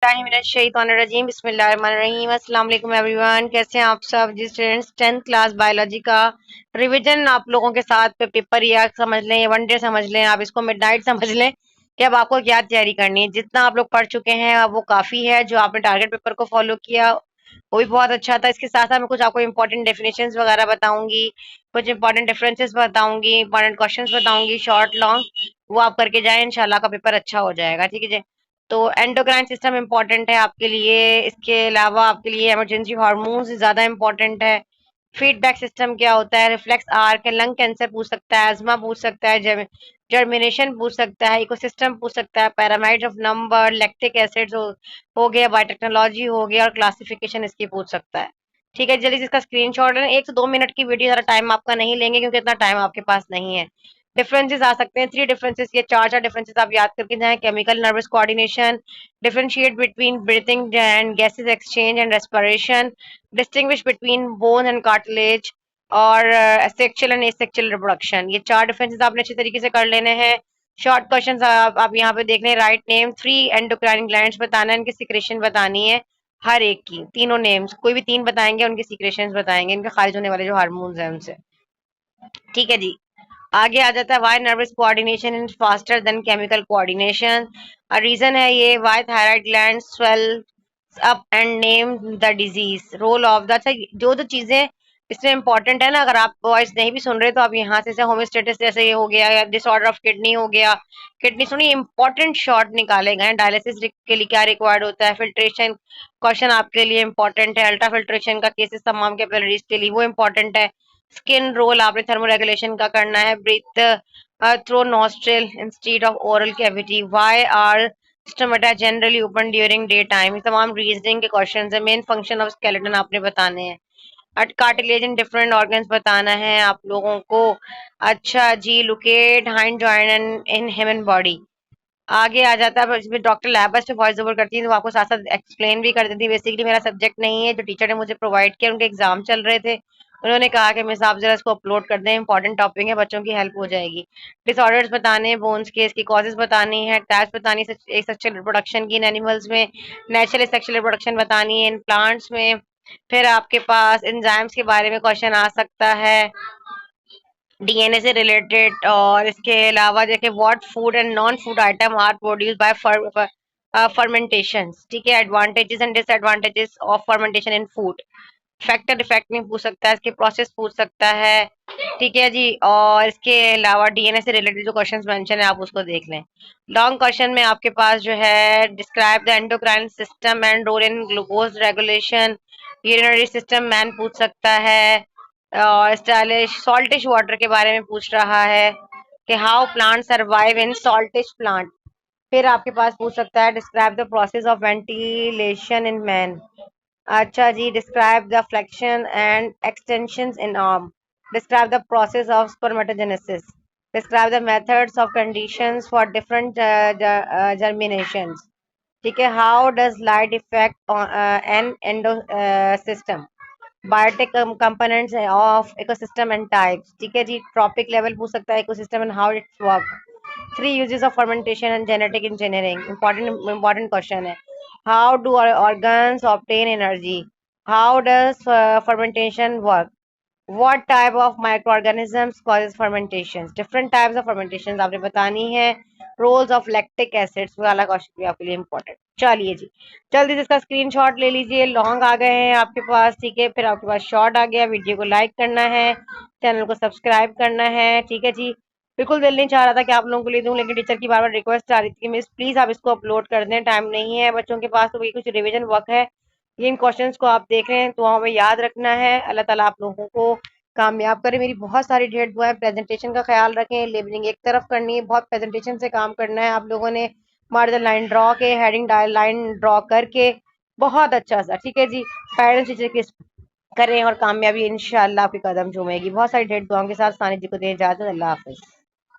बिस्मिल्लाहिर्रहमानिर्रहीम बिस्मिल्लाहिर्रहमानिर्रहीम अस्सलाम वालेकुम एवरीवन। कैसे हैं आप सब? जिस स्टूडेंट्स 10th क्लास बायोलॉजी का रिवीजन आप लोगों के साथ पे पेपर या समझ लें या वन डे समझ लें, आप इसको मिडनाइट समझ लें कि अब आपको क्या तैयारी करनी है। जितना आप लोग पढ़ चुके हैं अब वो काफ़ी है। जो आपने टारगेट पेपर को फॉलो किया वो भी बहुत अच्छा था। इसके साथ साथ मैं कुछ आपको इंपॉर्टेंट डेफिनेशंस वगैरह बताऊंगी, कुछ इंपॉर्टेंट डिफरेंसेस बताऊंगी, इंपॉर्टेंट क्वेश्चंस बताऊंगी, शॉर्ट लॉन्ग, वो आप करके जाएं, इंशाल्लाह का पेपर अच्छा हो जाएगा। ठीक है जी। तो एंडोक्राइन सिस्टम इम्पोर्टेंट है आपके लिए। इसके अलावा आपके लिए इमरजेंसी हार्मोन्स ज़्यादा इम्पोर्टेंट है। फीडबैक सिस्टम क्या होता है, रिफ्लेक्स आर्क, लंग कैंसर पूछ सकता है, अजमा पूछ सकता है, जर्मिनेशन पूछ सकता है, इकोसिस्टम पूछ सकता है, पैरामाइड ऑफ नंबर, लैक्टिक एसिड्स हो गया, बायोटेक्नोलॉजी हो गया, और क्लासिफिकेशन इसकी पूछ सकता है। ठीक है, जल्दी से इसका स्क्रीनशॉट लें। 1 से 2 मिनट की वीडियो, ज़्यादा टाइम आपका नहीं लेंगे क्योंकि इतना टाइम आपके पास नहीं है। डिफरेंसेस आ सकते हैं, 3 डिफरेंसेस, ये चार डिफरेंसेस आप याद करके जाएं। Chemical nervous coordination, differentiate between breathing and gases exchange and respiration, distinguish between bone and cartilage, और सेक्सुअल एंड एसेक्सुअल रिप्रोडक्शन। ये 4 डिफरेंसेस आपने अच्छे तरीके से कर लेने हैं। शॉर्ट क्वेश्चंस आप यहाँ पे देख लें। राइट नेम 3 एंडोक्राइन ग्लैंड्स बताना है, इनकी सिक्रेशन बतानी है। हर एक की तीनों नेम्स, कोई भी 3 बताएंगे, उनकी सीक्रेशंस बताएंगे, इनके खारिज होने वाले जो हार्मोन्स हैं उनसे। ठीक है जी। आगे आ जाता है why nervous coordination is faster than chemical coordination. Reason है ये, why thyroid gland swell up and name the disease, role of the. अच्छा, जो जो चीजें इसमें इंपॉर्टेंट है ना, अगर आप वॉइस नहीं भी सुन रहे तो आप यहाँ से होमोस्टेटिस जैसे ये हो गया, या डिसऑर्डर ऑफ किडनी हो गया, किडनी सुनिए, इंपॉर्टेंट शॉर्ट निकाले गए। डायलिसिस के लिए क्या रिक्वायर्ड होता है, फिल्ट्रेशन क्वेश्चन आपके लिए इंपॉर्टेंट है, अल्ट्रा फिल्ट्रेशन का केसेस तमाम कैपिलरीज के लिए वो इंपॉर्टेंट है। स्किन रोल आपने थर्मोरेगुलेशन का करना है। Breathe through nostril instead of oral cavity, why are stomata generally open during day time, ये तमाम रीजनिंग के क्वेश्चन है। मेन फंक्शन ऑफ स्केलेटन आपने बताने हैं। कार्टिलेज इन डिफरेंट ऑर्गन्स बताना है आप लोगों को। अच्छा जी, locate hinge joint in human body. आगे आ जाता है, इसमें डॉक्टर लैबस पे वॉइस ओवर करती है तो वो आपको साथ साथ एक्सप्लेन भी कर देती है। बेसिकली मेरा सब्जेक्ट नहीं है, जो टीचर ने मुझे प्रोवाइड किया, उनके एग्जाम चल रहे थे, उन्होंने कहा कि मिस आप जरा इसको अपलोड कर दें, इंपॉर्टेंट टॉपिक है, बच्चों की हेल्प हो जाएगी। डिसऑर्डर्स बताने हैं, बोन्स के, इसकी कॉजेज बतानी है, टाइप्स बतानी है सेक्सुअल रिप्रोडक्शन की इन एनिमल्स में, नेचुरल सेक्सुअल रिप्रोडक्शन बतानी है इन प्लांट्स में। फिर आपके पास एंजाइम्स के बारे में क्वेश्चन आ सकता है, डीएनए से रिलेटेड। और इसके अलावा देखिए, what food and non food item are produce by fermentation. ठीक है, advantages and disadvantages of fermentation in food. Factor effect नहीं पूछ सकता है, इसके प्रोसेस पूछ सकता है। ठीक है जी। और इसके अलावा डीएनए से रिलेटेड जो क्वेश्चंस मेंशन है आप उसको देख लें। लॉन्ग क्वेश्चन में आपके पास जो है, describe the endocrine system and role in glucose regulation, urinary system मैन पूछ सकता है। और स्टाइलिश सॉल्टिश वाटर के बारे में पूछ रहा है कि how plant survive in saltish plant. फिर आपके पास पूछ सकता है, describe the process of ventilation in man. अच्छा जी, describe the flexion and extensions in arm, describe the process of spermatogenesis, describe the methods of conditions for different germinations. ठीक है, how does light effect an endo system, biotic components of ecosystem and types. ठीक है जी, trophic level पूछ सकता है, ecosystem and how it's work. 3 uses of fermentation and genetic engineering, important question है। How do our organs obtain energy? How does fermentation work? What type of microorganisms causes fermentations? Different types of fermentations आपने बतानी है। Roles of lactic acids वाला question भी आपके लिए important। चलिए जी, जल्दी से इसका स्क्रीनशॉट ले लीजिए। लॉन्ग आ गए हैं आपके पास, ठीक है, फिर आपके पास शॉर्ट आ गया। वीडियो को लाइक करना है, चैनल को सब्सक्राइब करना है। ठीक है जी। बिल्कुल दिल नहीं चाह रहा था कि आप लोगों को ले दूं, लेकिन टीचर की बार बार रिक्वेस्ट आ रही थी कि मिस प्लीज आप इसको अपलोड कर दें, टाइम नहीं है बच्चों के पास, तो ये कुछ रिवीजन वर्क है। ये इन क्वेश्चंस को आप देख रहे हैं तो हमें याद रखना है। अल्लाह ताला आप लोगों को कामयाब करें। मेरी बहुत सारी ढेर दुआ है। प्रेजेंटेशन का ख्याल रखें, लेबलिंग एक तरफ करनी है, बहुत प्रेजेंटेशन से काम करना है आप लोगों ने। मार्जिन लाइन ड्रॉ के, हेडिंग लाइन ड्रॉ करके, बहुत अच्छा सा। ठीक है जी, पेरेंट्स टीचर के करें और कामयाबी इंशाल्लाह आपके कदम चूमेगी। बहुत सारी ढेर दुआओं के साथ सानी जी को दें इजाजत। अल्लाह हाफिज।